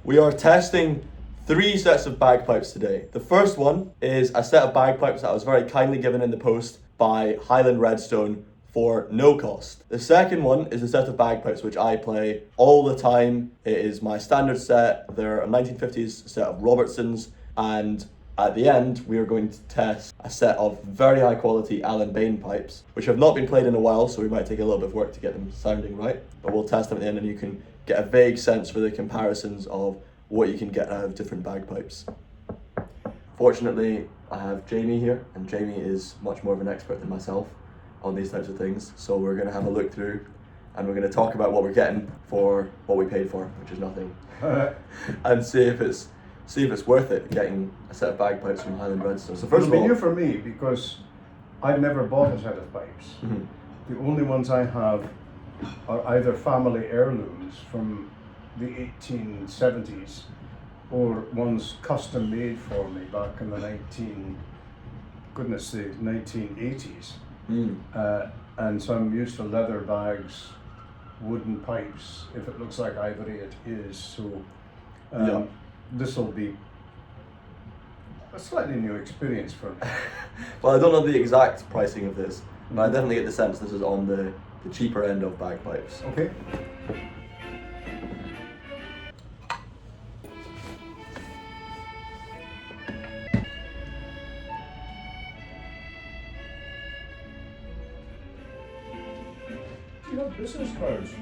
We are testing 3 sets of bagpipes today. The first one is a set of bagpipes that was very kindly given in the post by Highland Redstone for no cost. The second one is a set of bagpipes which I play all the time. It is my standard set. They're a 1950s set of Robertsons, and at the end we are going to test a set of very high quality Alan Bain pipes, which have not been played in a while, so we might take a little bit of work to get them sounding right, but we'll test them at the end and you can get a vague sense for the comparisons of what you can get out of different bagpipes. Fortunately, I have Jamie here, and Jamie is much more of an expert than myself on these types of things. So we're going to have a look through, and we're going to talk about what we're getting for what we paid for, which is nothing, and see if it's worth it getting a set of bagpipes from Highland Redstone. So first of all, new for me because I've never bought a set of pipes. Mm-hmm. The only ones I have are either family heirlooms from the 1870s or ones custom made for me back in the 1980s. And so I'm used to leather bags, wooden pipes. If it looks like ivory, it is. So this will be a slightly new experience for me. Well, I don't know the exact pricing of this, but I definitely get the sense this is on the cheaper end of bagpipes. Okay. Do you have business cards?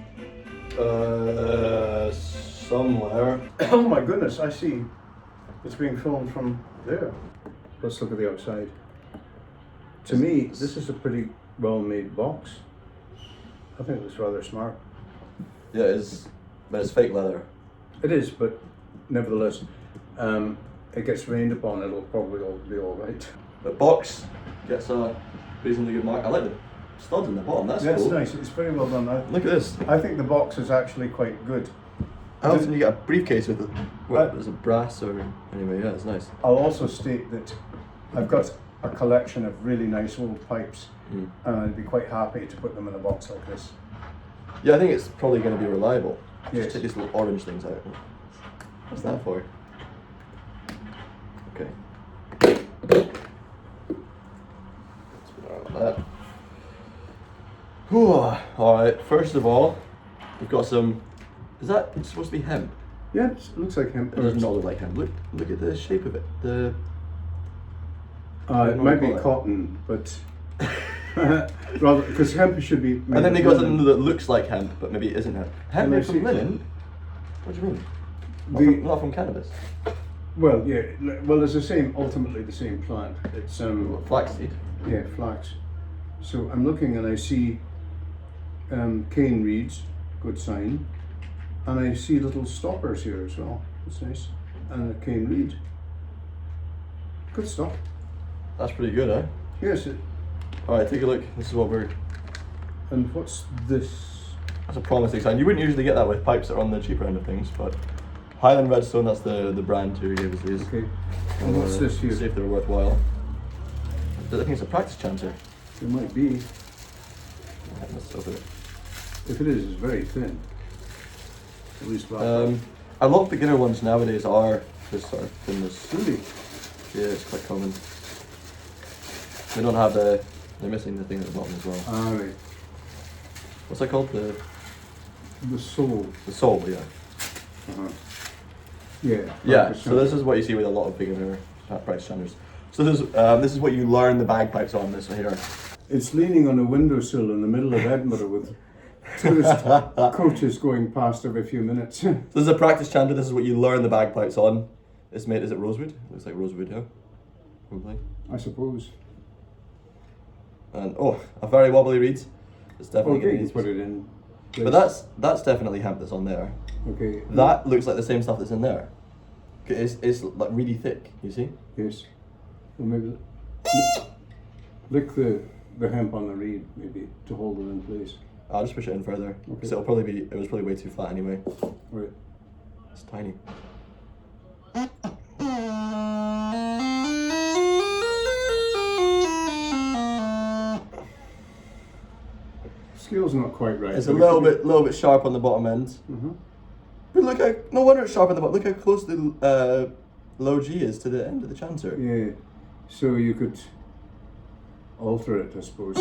Somewhere. Oh my goodness, I see. It's being filmed from there. Let's look at the outside. To me, this is a pretty well-made box. I think it's rather smart. Yeah, it is, but it's fake leather. It is, but nevertheless, it gets rained upon, it'll probably all be all right. The box gets a reasonably good mark. I like the studs in the bottom, that's cool. Nice, it's very well done. Look at this. I think the box is actually quite good. How often do you get a briefcase with it? What, is it brass or... Anyway, yeah, it's nice. I'll also state that I've got a collection of really nice old pipes, and I'd be quite happy to put them in a box like this. Yeah, I think it's probably going to be reliable. Yes. Just take these little orange things out. What's that for? Okay. Let's put that like that. Whew. Alright, first of all, we've got some... Is that supposed to be hemp? Yeah, it looks like hemp. It does not look like hemp. Look at the shape of it. It might be cotton, but rather because hemp should be. And then they got something that looks like hemp, but maybe it isn't hemp. Hemp made from linen? What do you mean? Not from cannabis. Well, yeah. Well, it's the same. Ultimately, the same plant. It's flaxseed. Yeah, flax. So I'm looking and I see cane reeds, good sign, and I see little stoppers here as well. That's nice, and a cane reed. Good stuff. That's pretty good, eh? Yes. Alright, take a look. This is what we're... And what's this? That's a promising sign. You wouldn't usually get that with pipes that are on the cheaper end of things, but Highland Redstone, that's the brand who gave us these. Okay. And what's this here? See if they're worthwhile. I think it's a practice chanter. It might be. Let's open it. If it is, it's very thin. At least black. A lot of beginner ones nowadays are this sort of thinness. Really? Yeah, it's quite common. They don't have they're missing the thing at the bottom as well. Ah, right. What's that called? The sole. The sole, yeah. Uh-huh. Yeah. Yeah, so this is what you see with a lot of beginner practice chanters. So this is what you learn the bagpipes on, this one here. It's leaning on a windowsill in the middle of Edinburgh with tourist coaches going past every few minutes. So this is a practice chanter, this is what you learn the bagpipes on. It's made, is it rosewood? Looks like rosewood, yeah. Probably. I suppose. And a very wobbly reed. It's definitely okay, going to put it in. But that's definitely hemp that's on there. Okay. That looks like the same stuff that's in there. It's like really thick, you see? Yes. Well, maybe lick the hemp on the reed, maybe, to hold it in place. I'll just push it in further. Okay. So it was probably way too flat anyway. Right. It's tiny. Scale's not quite right. It's a little bit sharp on the bottom end. Mm-hmm. But look how, no wonder it's sharp at the bottom. Look how close the low G is to the end of the chanter. Yeah. So you could alter it, I suppose.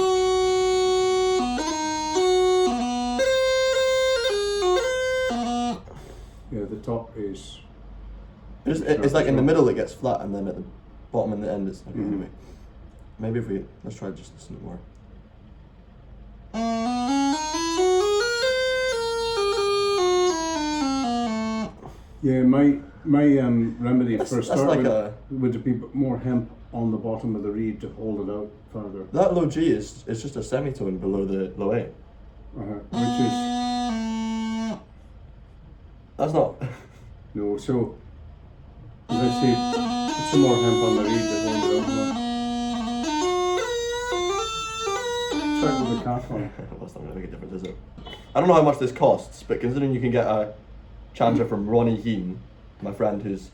Yeah, the top is. It's like in the middle it gets flat, and then at the bottom and the end it's. Okay, Mhm. anyway. Maybe if we let's try just listen more. Yeah, my remedy for a That's start like would be more hemp on the bottom of the reed to hold it out further. that low G is just a semitone below the low A. Which is That's not. no. So as I say, put some more hemp on the reed to hold it out more. Try with the calf on. That's not going to make a difference, is it? I don't know how much this costs, but considering you can get a chanter from Ronnie Heen, my friend who's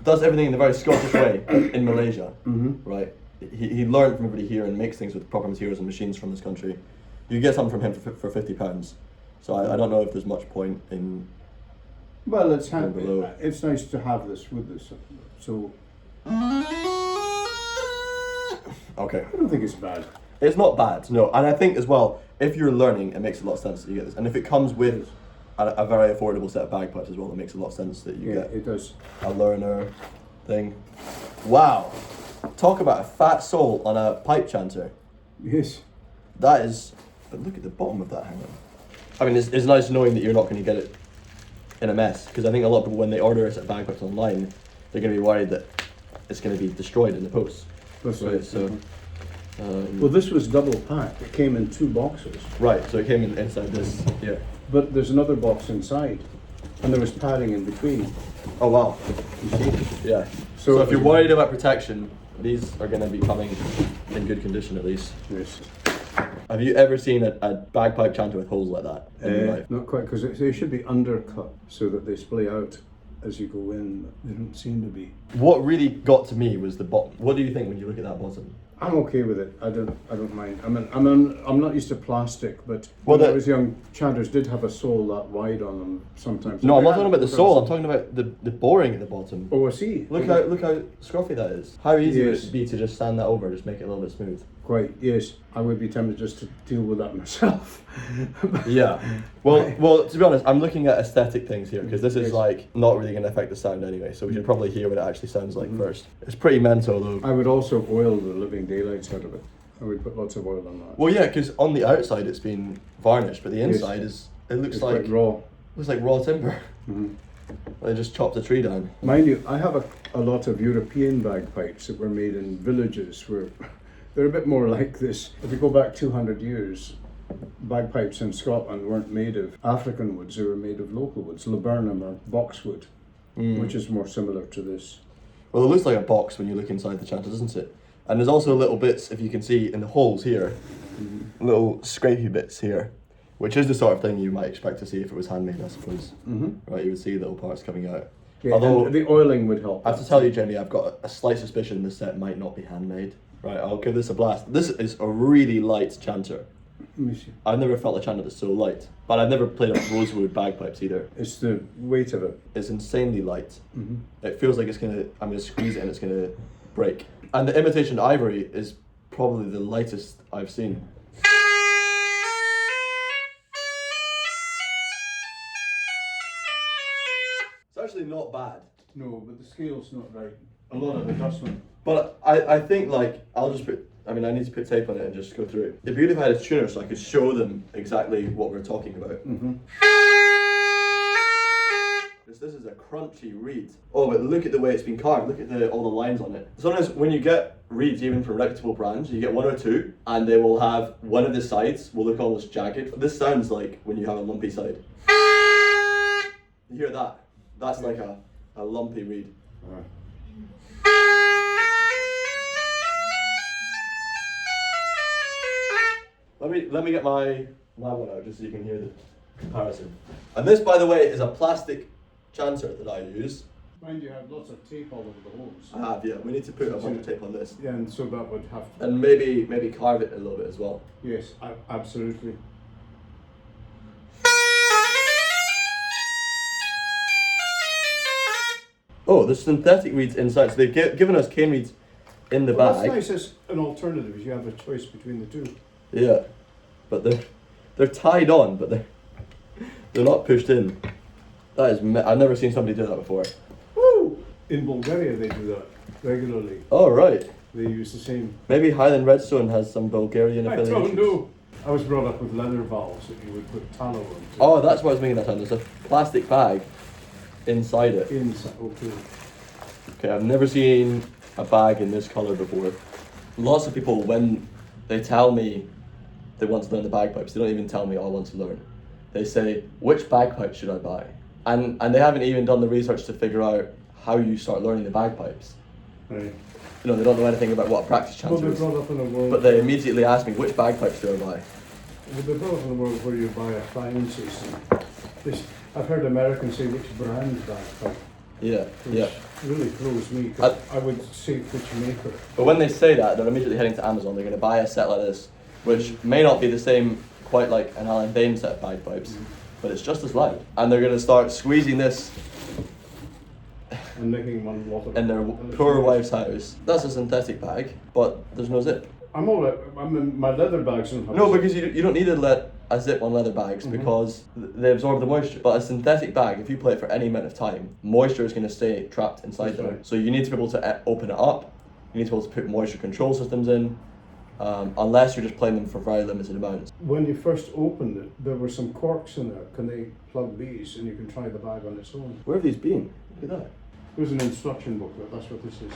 does everything in the very Scottish way in Malaysia, right? He learned from everybody here and makes things with proper materials and machines from this country. You get something from him for £50. So I don't know if there's much point in. Well, it's below. it's nice to have this with this. So Okay. I don't think it's bad. It's not bad, no. And I think as well, if you're learning, it makes a lot of sense that you get this. And if it comes with a very affordable set of bagpipes as well, it makes a lot of sense that you get It does. a learner thing. Wow. Talk about a fat soul on a pipe chanter. Yes. That is, but look at the bottom of that, hang on. I mean, it's nice knowing that you're not going to get it in a mess, because I think a lot of people, when they order a set of bagpipes online, they're going to be worried that it's going to be destroyed in the post. That's Right, right. so, Well, this was double packed. It came in 2 boxes. right, so it came inside this here. But there's another box inside, and there was padding in between. Oh wow, You see? yeah. So if you're worried about protection, these are going to be coming in good condition at least. Yes. Have you ever seen a bagpipe chanter with holes like that in your life? Not quite, because they should be undercut so that they splay out as you go in. But they don't seem to be. What really got to me was the bottom. What do you think when you look at that bottom? I'm okay with it. I don't mind. I'm not used to plastic, but Well, when I was young, chanters did have a sole that wide on them sometimes. No, I'm not talking about the sole. I'm talking about the boring at the bottom. Oh, I see. Look how scruffy that is. How easy would Yes. it be to just sand that over, just make it a little bit smooth? Quite. Yes, I would be tempted just to deal with that myself. Yeah. Well, to be honest, I'm looking at aesthetic things here because this is Yes. like not really going to affect the sound anyway. So we should probably hear what it actually sounds like first. It's pretty mental though. I would also oil the living daylights out of it. I would put lots of oil on that. Well, yeah, because on the outside it's been varnished, but the Yes. inside it looks It's like quite raw. looks like raw timber. Mhm. They just chopped a tree down. Mind you, I have a lot of European bagpipes that were made in villages where they're a bit more like this. If you go back 200 years, bagpipes in Scotland weren't made of African woods, they were made of local woods, laburnum or boxwood, which is more similar to this. Well, it looks like a box when you look inside the chanter, doesn't it? And there's also little bits, if you can see, in the holes here, little scrapey bits here, which is the sort of thing you might expect to see if it was handmade, I suppose. Right, you would see little parts coming out. Yeah, Although, and the oiling would help. I have to tell you, Jamie, I've got a slight suspicion this set might not be handmade. Right, I'll give this a blast. This is a really light chanter. Let me see. I've never felt a chanter that's so light. But I've never played up rosewood bagpipes either. It's the weight of it. It's insanely light. It feels like I'm gonna squeeze it and it's gonna break. And the imitation ivory is probably the lightest I've seen. It's actually not bad. No, but the scale's not right. A lot of adjustment. But I think like, I need to put tape on it and just go through it. It'd be good if I had a tuner so I could show them exactly what we're talking about. This is a crunchy reed. Oh, but look at the way it's been carved. Look at all the lines on it. Sometimes when you get reeds, even from reputable brands, you get one or two, and they will have one of the sides will look almost jagged. This sounds like when you have a lumpy side. You hear that? That's like a lumpy reed. Let me get my one out just so you can hear the comparison. And this, by the way, is a plastic chanter that I use. Mind you, have lots of tape all over the holes. I have, yeah. We need to put a bunch of tape on this. Yeah, and so that would have to. And maybe carve it a little bit as well. Yes, absolutely. Oh, there's synthetic reeds inside. So they've given us cane reeds in the Well, bag. that's nice as an alternative, if you have a choice between the two. Yeah, but they're tied on, but they're not pushed in. That is, I've never seen somebody do that before. Woo! In Bulgaria, they do that regularly. Oh right. They use the same. Maybe Highland Redstone has some Bulgarian I affiliations. don't know. I was brought up with leather valves that you would put tallow on. Oh, that's what I was making that sound. There's a plastic bag inside it. Inside, okay. Okay, I've never seen a bag in this colour before. Lots of people, when they tell me they want to learn the bagpipes, they don't even tell me, I want to learn. They say, which bagpipe should I buy? And they haven't even done the research to figure out how you start learning the bagpipes. Right. You know, they don't know anything about what a practice Well, chance they're is. brought up in a world. But they immediately ask me, which bagpipes do I buy? Well, they're brought up in a world where you buy a fine system. I've heard Americans say which brand bagpipe, Yeah, which yeah. really throws me. 'Cause I would say which maker. But when they say that, they're immediately heading to Amazon. They're going to buy a set like this, which may not be the same, quite like an Alan Bain set of bagpipes, but it's just as loud. And they're going to start squeezing this And making one water. in their poor wife's house. That's a synthetic bag, but there's no zip. I'm all right. My leather bags don't have. No, a zip. because you don't need a zip on leather bags because they absorb the moisture. But a synthetic bag, if you play it for any amount of time, moisture is going to stay trapped inside That's there. right. So you need to be able to open it up. You need to be able to put moisture control systems in, unless you're just playing them for very limited amounts. When you first opened it, there were some corks in there. Can they plug these, and you can try the bag on its own? Where have these been? Look at that. There's an instruction booklet. That's what this is.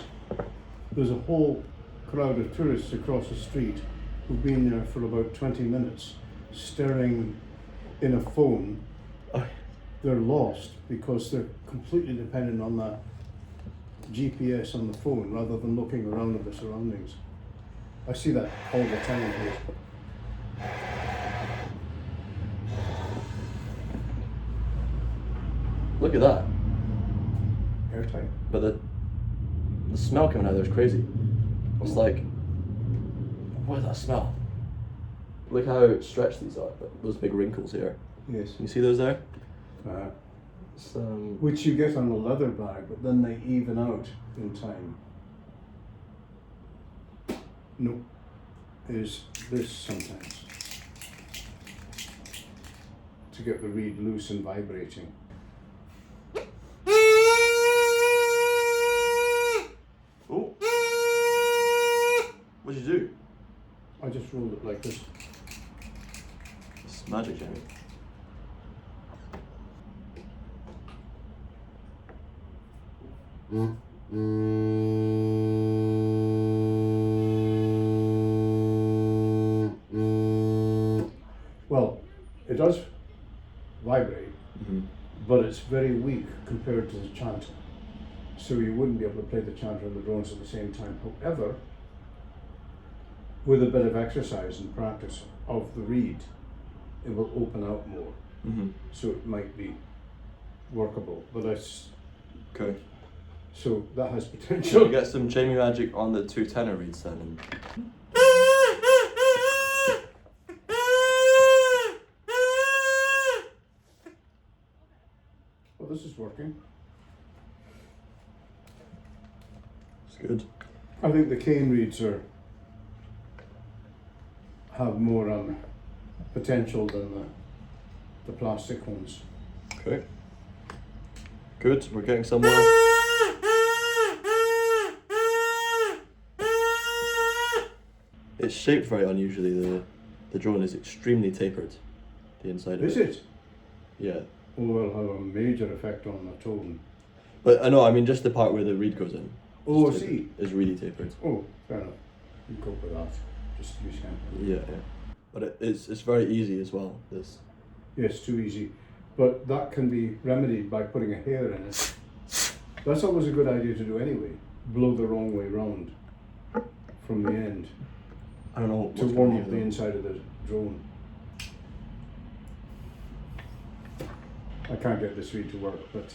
There's a whole crowd of tourists across the street who've been there for about 20 minutes, staring in a phone. Oh. They're lost because they're completely dependent on that GPS on the phone rather than looking around at the surroundings. I see that all the time here. Look at that. Airtight. But the smell coming out of there is crazy. It's like, what is that smell? Look how stretched these are, but those big wrinkles here. Yes. Can you see those there? Uh, which you get on a leather bag, but then they even out in time. No, is this sometimes to get the reed loose and vibrating. Oh. What'd you do? I just rolled it like this. It's magic, Jamie. Well, it does vibrate, but it's very weak compared to the chanter. So you wouldn't be able to play the chanter and the drones at the same time. However, with a bit of exercise and practice of the reed, it will open out more. So it might be workable. But Okay. so that has Shall we potential. get some Jamie magic on the two tenor reeds then? Well, this is working. It's good. I think the cane reeds have more potential than the plastic ones. Okay. Good, we're getting somewhere. It's shaped very unusually. The drone is extremely tapered, the inside of Is it. it? Yeah. Will have a major effect on the tone. But I know, I mean just the part where the reed goes in. Oh, I is see. tapered, is really tapered. Oh, fair enough. You cope with that. Just use hand. Yeah, yeah. But it's very easy as well, this. Yes, too easy. But that can be remedied by putting a hair in it. That's always a good idea to do anyway. Blow the wrong way round from the end I don't know to what's warm going up on the here, inside of the drone. I can't get this reed to work, but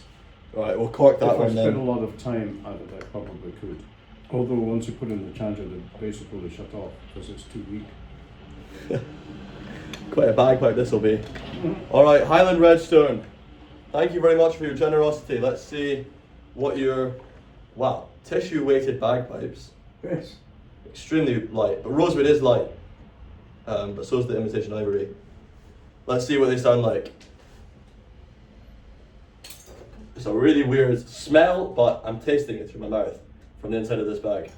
though. Alright, we'll cork that if I one spent a then. lot of time at it, I probably could. Although once you put in the chanter, the bass will probably shut off because it's too weak. Quite a bagpipe this will be. Alright, Highland Redstone. Thank you very much for your generosity. Let's see Wow, tissue weighted bagpipes. Yes. Extremely light, but rosewood is light. But so is the imitation ivory. Let's see what they sound like. It's a really weird smell, but I'm tasting it through my mouth from the inside of this bag.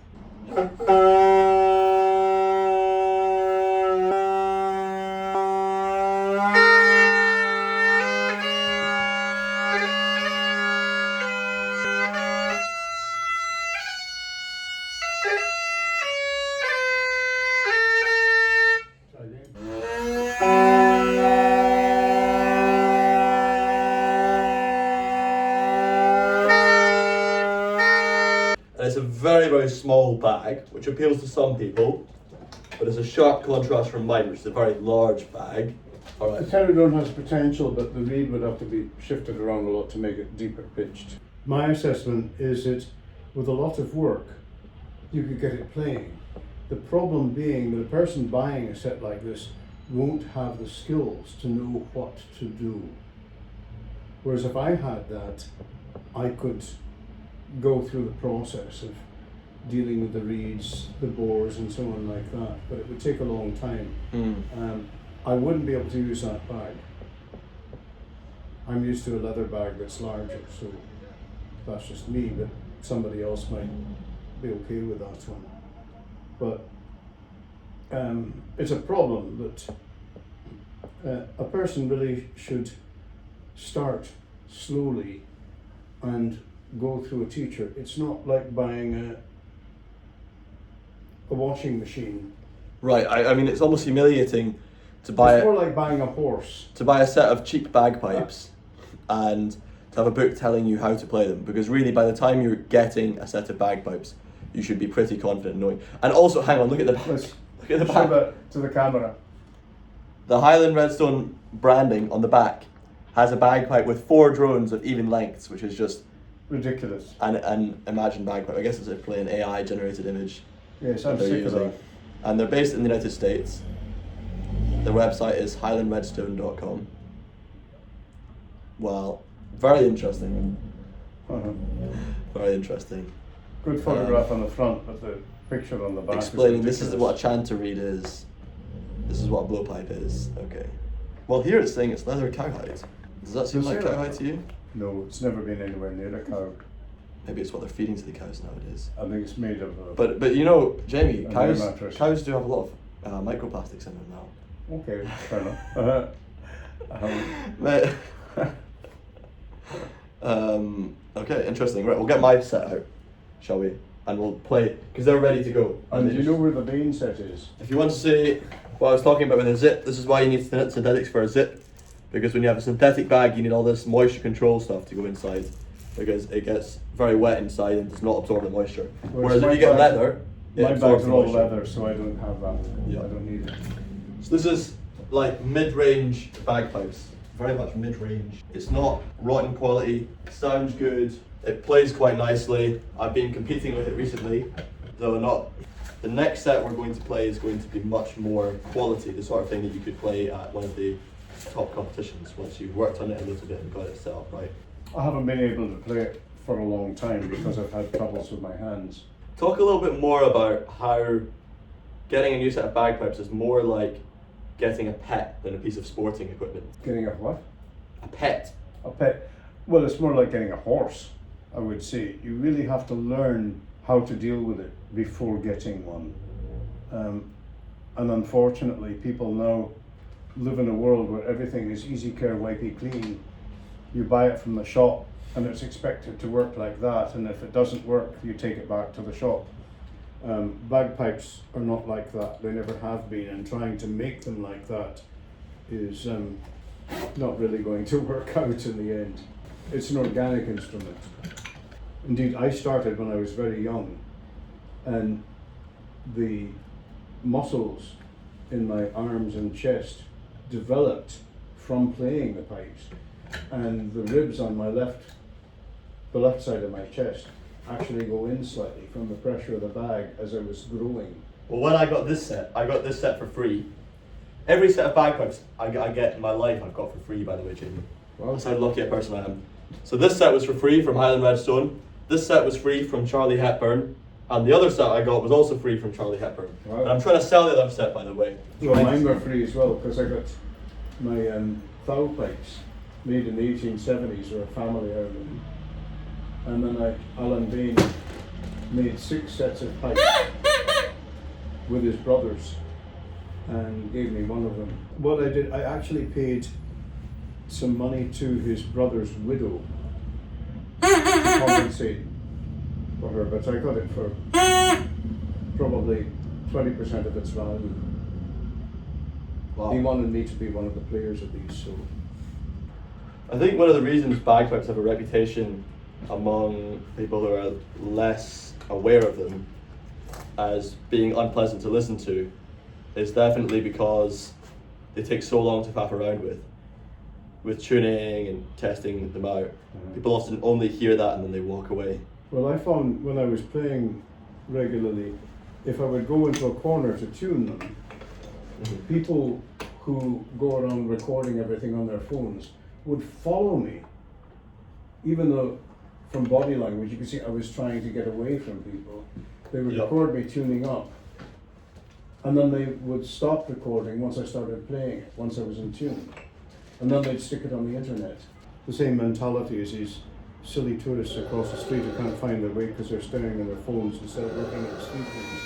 And it's a very, very small bag, which appeals to some people, but it's a sharp contrast from mine, which is a very large bag. All The right. Teradon has potential, but the reed would have to be shifted around a lot to make it deeper pitched. My assessment is that with a lot of work, you could get it playing. The problem being that a person buying a set like this won't have the skills to know what to do. Whereas if I had that, I could go through the process of dealing with the reeds, the bores and so on like that, but it would take a long time. I wouldn't be able to use that bag. I'm used to a leather bag that's larger, so that's just me, but somebody else might be okay with that one. But it's a problem that a person really should start slowly and go through a teacher. It's not like buying a washing machine. Right. I mean, it's almost humiliating to buy It's more like buying a horse. to buy a set of cheap bagpipes and to have a book telling you how to play them, because really by the time you're getting a set of bagpipes you should be pretty confident in knowing. And also, hang on, look at the Let's look at the show back. that to the camera. The Highland Redstone branding on the back has a bagpipe with 4 drones of even lengths, which is just Ridiculous. an imagined bagpipe. I guess it's a plain AI generated image Yes, that I'm they're sick of using. that. And they're based in the United States. Their website is highlandredstone.com. Well, very interesting. Uh-huh. Very interesting. Good photograph on the front, but the picture on the back Explaining is this is what a chanter reed is. This is what a blowpipe is. Okay. Well, here it's saying it's leather cowhide. Does that seem Does like it say that? cowhide to you? No, it's never been anywhere near a cow. Maybe it's what they're feeding to the cows nowadays. I think it's made of But you know, Jamie, A cows mere mattress. cows do have a lot of microplastics in them now. okay, fair enough. Mate. Okay, interesting. Right, we'll get my set out, shall we? And we'll play, because they're ready to go. And do you know where the main set is? If you want to see what I was talking about with a zip, this is why you need synthetics for a zip. Because when you have a synthetic bag, you need all this moisture control stuff to go inside. Because it gets very wet inside and does not absorb the moisture. Whereas if my you get bag- leather, it My absorbs bags the are all moisture. leather, so I don't have that. Yeah. I don't need it. So this is like mid-range bagpipes, very much mid-range. It's not rotten quality, sounds good, it plays quite nicely. I've been competing with it recently, though not. The next set we're going to play is going to be much more quality, the sort of thing that you could play at one of the top competitions once you've worked on it a little bit and got it set up right. I haven't been able to play it for a long time because I've had troubles with my hands. Talk a little bit more about how getting a new set of bagpipes is more like getting a pet than a piece of sporting equipment. Getting a what? A pet. A pet. Well, it's more like getting a horse, I would say. You really have to learn how to deal with it before getting one. And unfortunately, people now live in a world where everything is easy care, wipey clean. You buy it from the shop and it's expected to work like that, and if it doesn't work, you take it back to the shop. Bagpipes are not like that, they never have been, and trying to make them like that is not really going to work out in the end. It's an organic instrument. Indeed, I started when I was very young, and the muscles in my arms and chest developed from playing the pipes, and the ribs on the left side of my chest actually go in slightly from the pressure of the bag as I was growing. Well, when I got this set for free. Every set of bagpipes I get in my life I've got for free, by the way, Jamie. Well, That's how lucky a person I am. So this set was for free from Highland Redstone. This set was free from Charlie Hepburn, and the other set I got was also free from Charlie Hepburn. Wow. And I'm trying to sell the other set, by the way. Well, mine were free as well because I got my pipes made in the 1870s, were a family heirloom. And then Alan Bain made 6 sets of pipes with his brothers and gave me one of them. What I did, I actually paid some money to his brother's widow to compensate for her, but I got it for probably 20% of its value. Wow. He wanted me to be one of the players of these, so. I think one of the reasons bagpipes have a reputation among people who are less aware of them as being unpleasant to listen to is definitely because they take so long to faff around with tuning and testing them out. People often only hear that and then they walk away. Well, I found when I was playing regularly, if I would go into a corner to tune them, people who go around recording everything on their phones would follow me, even though from body language you could see I was trying to get away from people. They would record me tuning up, and then they would stop recording once I started playing it, once I was in tune, and then they'd stick it on the internet. The same mentality as these silly tourists across the street who can't find their way because they're staring at their phones instead of looking at the street names.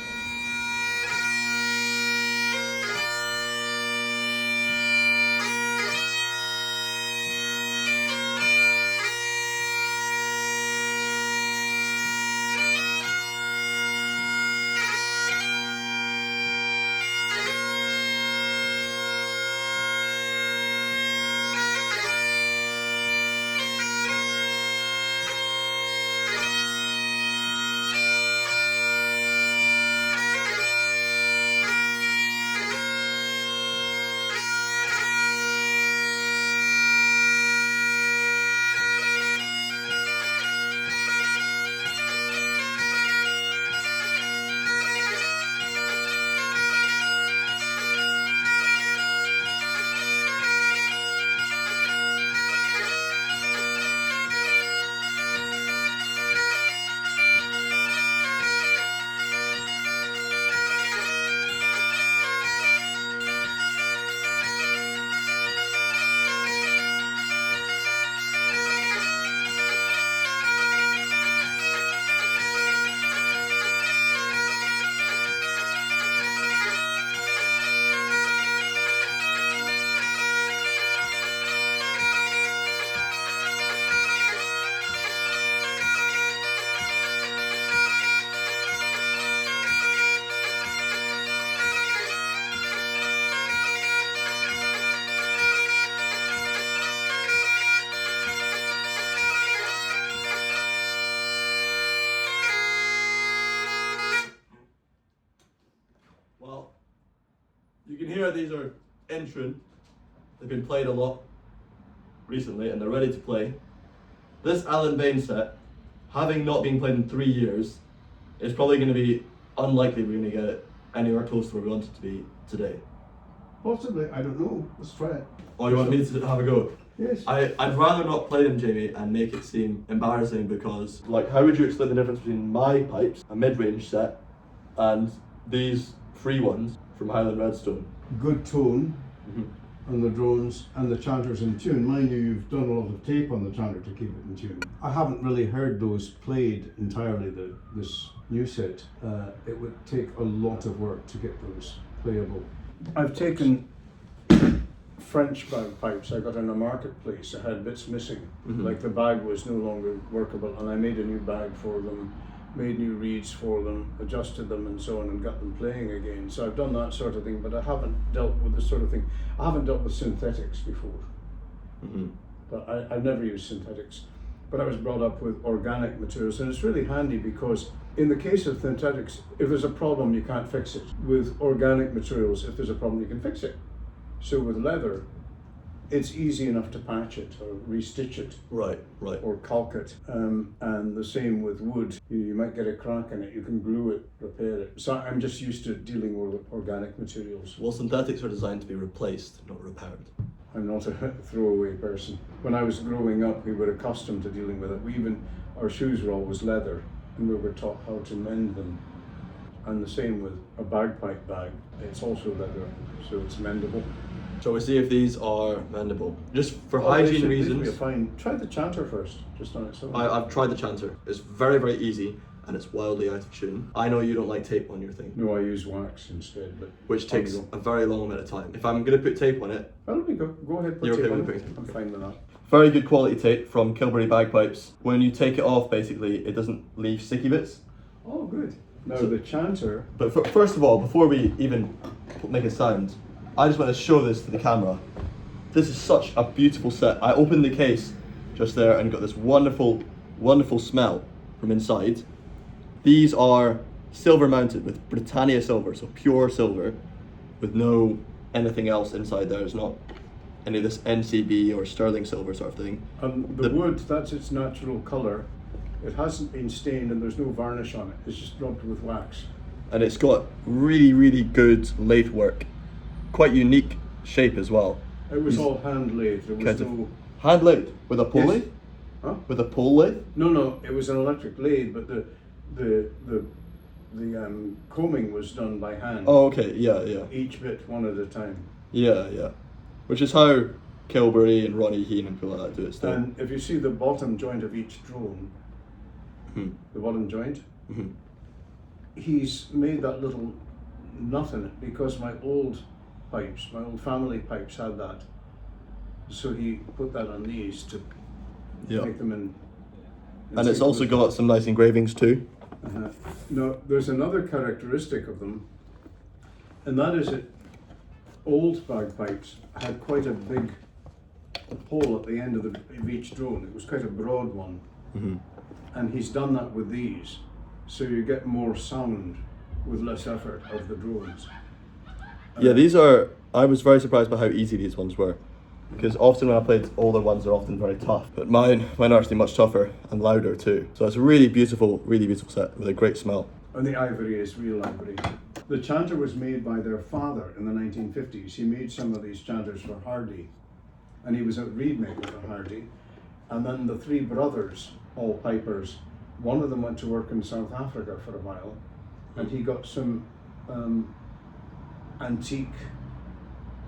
Well, you can hear these are in tune. They've been played a lot recently and they're ready to play. This Alan Bain set, having not been played in 3 years, is probably going to be unlikely we're going to get it anywhere close to where we want it to be today. Possibly, I don't know. Let's try it. Or you want me to have a go? Yes. I'd rather not play them, Jamie, and make it seem embarrassing because, like, how would you explain the difference between my pipes, a mid-range set, and these free ones from Highland Redstone? Good tone on the drones, and the chanter's in tune. Mind you, you've done a lot of tape on the chanter to keep it in tune. I haven't really heard those played entirely, this new set. It would take a lot of work to get those playable. I've taken French bagpipes I got in a marketplace. I had bits missing, like the bag was no longer workable, and I made a new bag for them, made new reeds for them, adjusted them and so on, and got them playing again. So I've done that sort of thing, but I haven't dealt with this sort of thing. I haven't dealt with synthetics before. But I've never used synthetics. But I was brought up with organic materials, and it's really handy because in the case of synthetics, if there's a problem, you can't fix it. With organic materials, if there's a problem, you can fix it. So with leather, it's easy enough to patch it or restitch it. Right. Or calc it. And the same with wood. You might get a crack in it, you can glue it, repair it. So I'm just used to dealing with organic materials. Well, synthetics are designed to be replaced, not repaired. I'm not a throwaway person. When I was growing up, we were accustomed to dealing with it. We even our shoes were always leather, and we were taught how to mend them. And the same with a bagpipe bag. It's also leather, so it's mendable. So we see if these are mendable. Just for They hygiene should reasons. be fine. Try the chanter first, just on its own. I've tried the chanter. It's very, very easy and it's wildly out of tune. I know you don't like tape on your thing. No, I use wax instead, but which takes a very long amount of time. If I'm going to put tape on it, that'll be good. Go ahead, put You're tape okay on with it. putting tape? I'm fine with that. very good quality tape from Kilbury Bagpipes. When you take it off, basically, it doesn't leave sticky bits. Oh, good. Now So- the chanter. But first of all, before we even make a sound, I just want to show this to the camera. This is such a beautiful set. I opened the case just there and got this wonderful, wonderful smell from inside. These are silver mounted with Britannia silver, so pure silver, with no anything else inside there. It's not any of this NCB or sterling silver sort of thing. And the wood, that's its natural colour. It hasn't been stained and there's no varnish on it. It's just rubbed with wax. And it's got really, really good lathe work. Quite unique shape as well. It was all hand lathe. There was Kind of no. hand lathe with a pull Yes. lathe? Huh? With a pull lathe? No, it was an electric lathe, but the combing was done by hand. Oh, okay, yeah. Each bit one at a time. Yeah. Which is how Kilbury and Ronnie Keane and people like that do it still. And if you see the bottom joint of each drone, the bottom joint, he's made that little nut in it because my old family pipes had that. So he put that on these to make them in. And it's also got some nice engravings too. Now, there's another characteristic of them, and that is that old bagpipes had quite a big hole at the end of each drone. It was quite a broad one. And he's done that with these, so you get more sound with less effort out of the drones. Yeah, these are, I was very surprised by how easy these ones were. Because often when I played older ones, they're often very tough. But mine are actually much tougher and louder too. So it's a really beautiful set with a great smell. And the ivory is real ivory. The chanter was made by their father in the 1950s. He made some of these chanters for Hardy. And he was a reed maker for Hardy. And then the three brothers, all pipers, one of them went to work in South Africa for a while. And he got some antique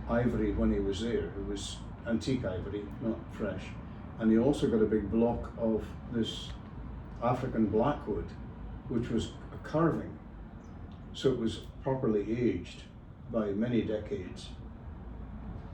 ivory when he was there. It was antique ivory, not fresh. And he also got a big block of this African blackwood, which was a carving. So it was properly aged by many decades.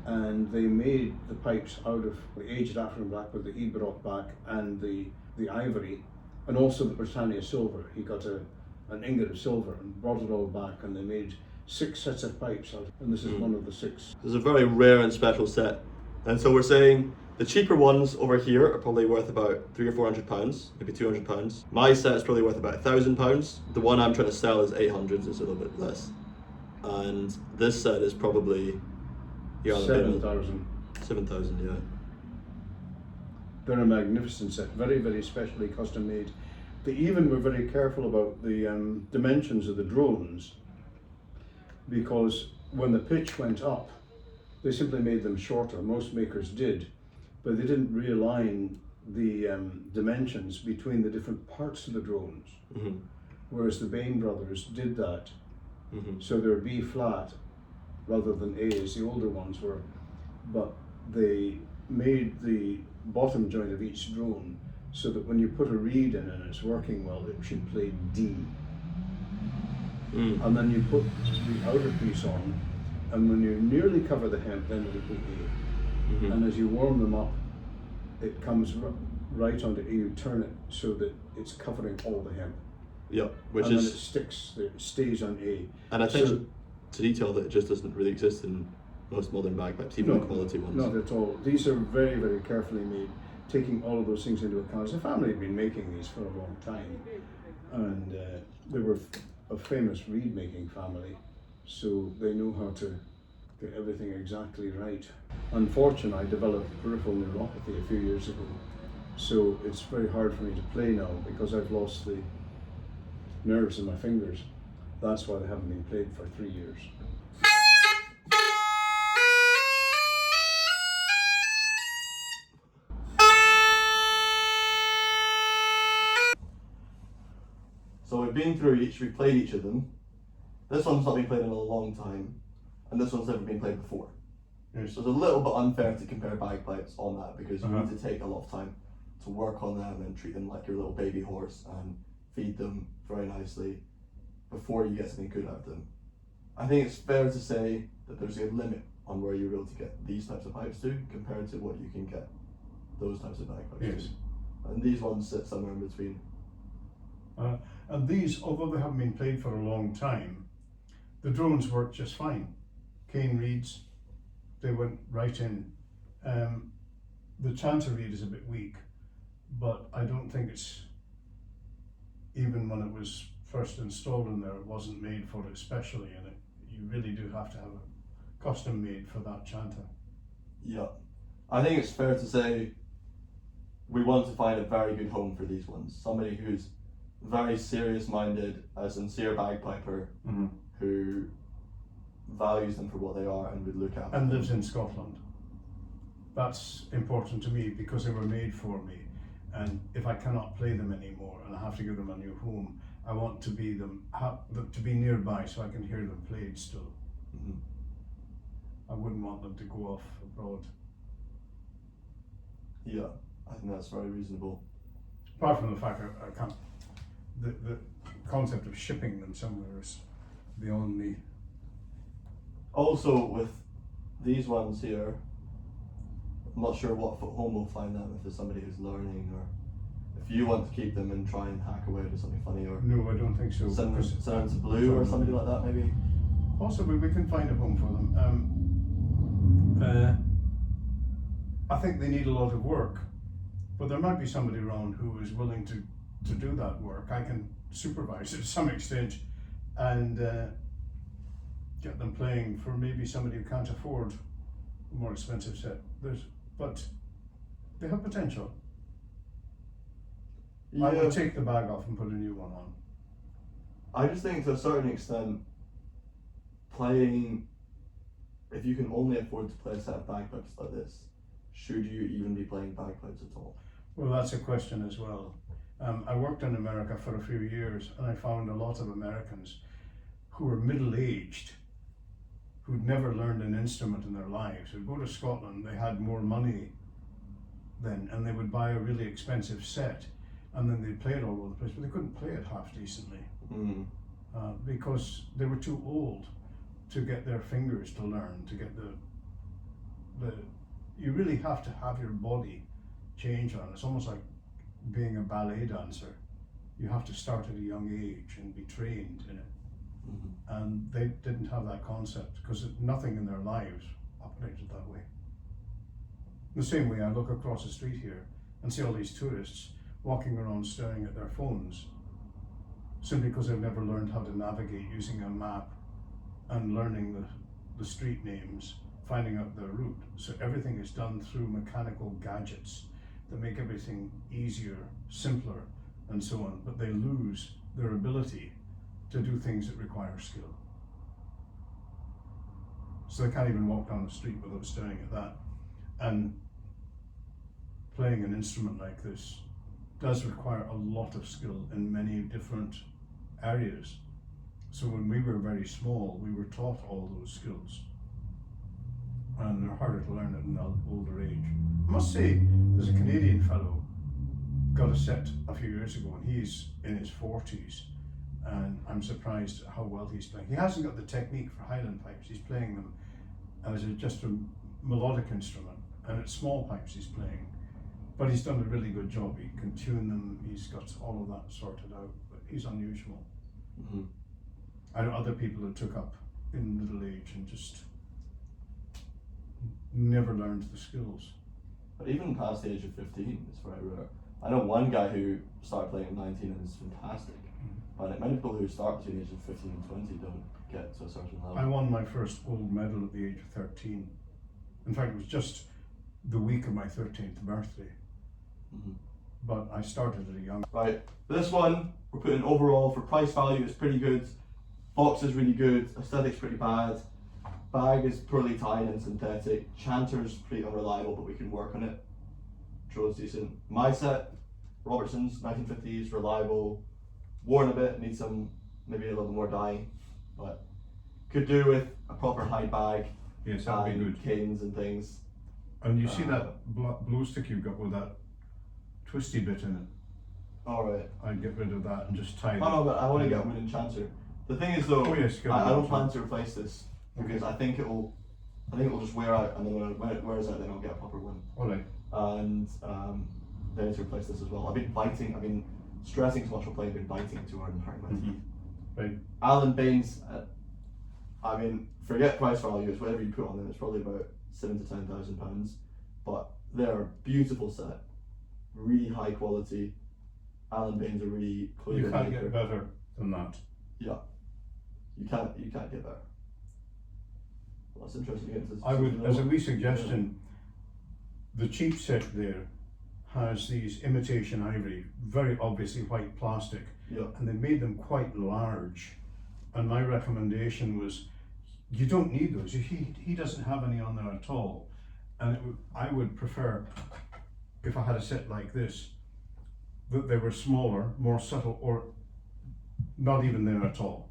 And they made the pipes out of the aged African blackwood that he brought back, and the ivory, and also the Britannia silver. He got an ingot of silver and brought it all back, and they made 6 sets of pipes out, and this is one of the 6. This is a very rare and special set. And so we're saying the cheaper ones over here are probably worth about £300 or £400, maybe £200. My set is probably worth about £1,000. The one I'm trying to sell is 800, so it's a little bit less. And this set is probably 7,000. 7,000, yeah. They're a magnificent set, very, very specially custom made. They even were very careful about the dimensions of the drones, because when the pitch went up, they simply made them shorter. Most makers did, but they didn't realign the dimensions between the different parts of the drones. Whereas the Bain brothers did that. So they're B flat rather than A as the older ones were, but they made the bottom joint of each drone so that when you put a reed in and it's working well, it should play D. And then you put the outer piece on, and when you nearly cover the hemp, then it'll be A. And as you warm them up, it comes right onto A. You turn it so that it's covering all the hemp. Yeah, which and is... then it sticks, it stays on A. And attention to detail that just doesn't really exist in most modern bagpipes, even the quality ones. Not at all. These are very, very carefully made, taking all of those things into account. The family had been making these for a long time, and they were a famous reed making family, so they know how to get everything exactly right. Unfortunately, I developed peripheral neuropathy a few years ago, so it's very hard for me to play now because I've lost the nerves in my fingers. That's why they haven't been played for 3 years. So we've played each of them. This one's not been played in a long time, and this one's never been played before. Yes. So it's a little bit unfair to compare bagpipes on that, because you need to take a lot of time to work on them and treat them like your little baby horse and feed them very nicely before you get something good out of them. I think it's fair to say that there's a limit on where you're able to get these types of pipes to compared to what you can get those types of bagpipes Yes. to. And these ones sit somewhere in between. And these, although they haven't been played for a long time, the drones work just fine. Cane reeds, they went right in. The chanter reed is a bit weak, but I don't think it's, even when it was first installed in there, it wasn't made for it specially, and you really do have to have it custom made for that chanter. Yeah. I think it's fair to say we want to find a very good home for these ones. Somebody who's very serious minded, a sincere bagpiper, who values them for what they are and would look after And them. lives in Scotland. That's important to me because they were made for me, and if I cannot play them anymore and I have to give them a new home, I want to be nearby so I can hear them played still. I wouldn't want them to go off abroad. Yeah, I think that's very reasonable. Apart from the fact I can't, the concept of shipping them somewhere is beyond me. Also, with these ones here, I'm not sure what home will find them, if there's somebody who's learning, or if you want to keep them and try and hack away to something funny, or No, I don't think so. send because- them to Blue or somebody like that, maybe. Possibly we can find a home for them. I think they need a lot of work, but there might be somebody around who is willing to do that work. I can supervise it to some extent and get them playing for maybe somebody who can't afford a more expensive set. But they have potential. Yeah, I would take the bag off and put a new one on. I just think to a certain extent, playing, if you can only afford to play a set of bagpipes like this, should you even be playing bagpipes at all? Well, that's a question as well. I worked in America for a few years, and I found a lot of Americans who were middle-aged, who'd never learned an instrument in their lives, would go to Scotland. They had more money then, and they would buy a really expensive set, and then they'd play it all over the place, but they couldn't play it half decently because they were too old to get their fingers to learn, to get the you really have to have your body change on. It's almost like being a ballet dancer. You have to start at a young age and be trained in it. And they didn't have that concept because nothing in their lives operated that way. The same way I look across the street here and see all these tourists walking around staring at their phones simply because they've never learned how to navigate using a map and learning the street names, finding out their route. So everything is done through mechanical gadgets that make everything easier, simpler, and so on, but they lose their ability to do things that require skill. So they can't even walk down the street without staring at that. And playing an instrument like this does require a lot of skill in many different areas. So when we were very small, we were taught all those skills. And they're harder to learn at an older age. I must say, there's a Canadian fellow got a set a few years ago, and he's in his 40s, and I'm surprised at how well he's playing. He hasn't got the technique for Highland pipes. He's playing them as just a melodic instrument, and it's small pipes he's playing, but he's done a really good job. He can tune them, he's got all of that sorted out, but he's unusual. I know other people who took up in middle age and just never learned the skills. But even past the age of 15, it's very rare. I know one guy who started playing at 19 and is fantastic, but many people who start between the ages of 15 and 20 don't get to a certain level. I won my first gold medal at the age of 13. In fact, it was just the week of my 13th birthday. But I started at a young... Right, this one, we're putting overall for price value, it's pretty good. Box is really good, aesthetic's pretty bad. Bag is poorly tied and synthetic. Chanter's pretty unreliable, but we can work on it. Drone's decent. My set, Robertson's 1950s, reliable. worn a bit, needs some, maybe a little more dyeing, but could do with a proper hide bag. Yes, that'd be and good. canes and things. And you see that blue stick you've got with that twisty bit in it? Alright. I'd get rid of that and just tie it. Oh no, but I want to get a wooden chancer. The thing is though, Oh, yes, get a I don't wooden plan to replace this because I think it'll just wear out, and then when it wears out, then I'll get a proper one. Alright. And then I need to replace this as well. I've been stressing so much while playing, I've been biting too hard and hurting my teeth. Right. Alan Baines, forget price value, it's whatever you put on them, it's probably about £7,000 to £10,000, but they're a beautiful set, really high quality. Alan Baines are really clear. You can't get better than that. Yeah, you can't get better. Well, that's interesting. I would, as a wee suggestion, the cheap set there has these imitation ivory, very obviously white plastic, Yeah. and they made them quite large. And my recommendation was, you don't need those. He doesn't have any on there at all. And I would prefer, if I had a set like this, that they were smaller, more subtle, or not even there at all.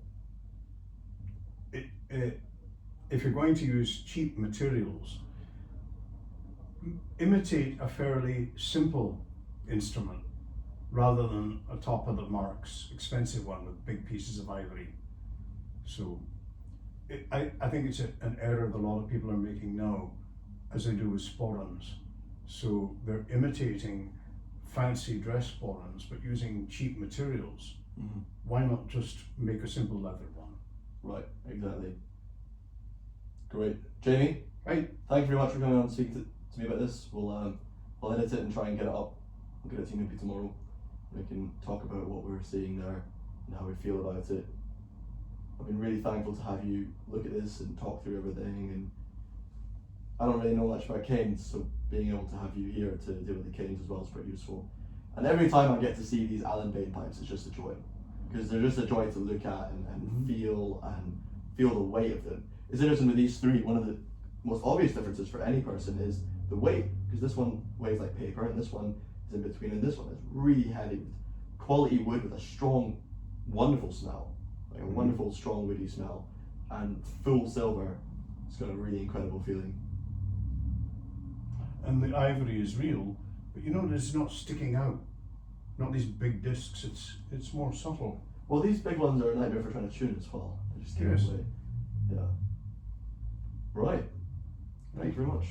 If you're going to use cheap materials, imitate a fairly simple instrument rather than a top of the marks expensive one with big pieces of ivory. So I think it's an error that a lot of people are making now, as they do with sporrans. So they're imitating fancy dress sporrans but using cheap materials. Mm-hmm. Why not just make a simple leather one? Right, exactly. Great. Jamie, Right. thank you very much for coming on and speaking to me about this. I'll edit it and try and get it up. I'll get it to you maybe tomorrow. We can talk about what we're seeing there and how we feel about it. I've been really thankful to have you look at this and talk through everything, and I don't really know much about canes, so being able to have you here to deal with the canes as well is pretty useful. And every time I get to see these Alan Bain pipes, it's just a joy, because they're just a joy to look at and feel the weight of them. It's interesting with these three, one of the most obvious differences for any person is the weight, because this one weighs like paper and this one is in between, and this one is really heavy with quality wood with a strong, wonderful smell, like a wonderful, strong, woody smell, and full silver. It's got a really incredible feeling. And the ivory is real, but you know, it's not sticking out. Not these big discs, it's more subtle. Well, these big ones are a nightmare for trying to tune as well. They just get Yes. away. Yeah. Right. Thank you very much.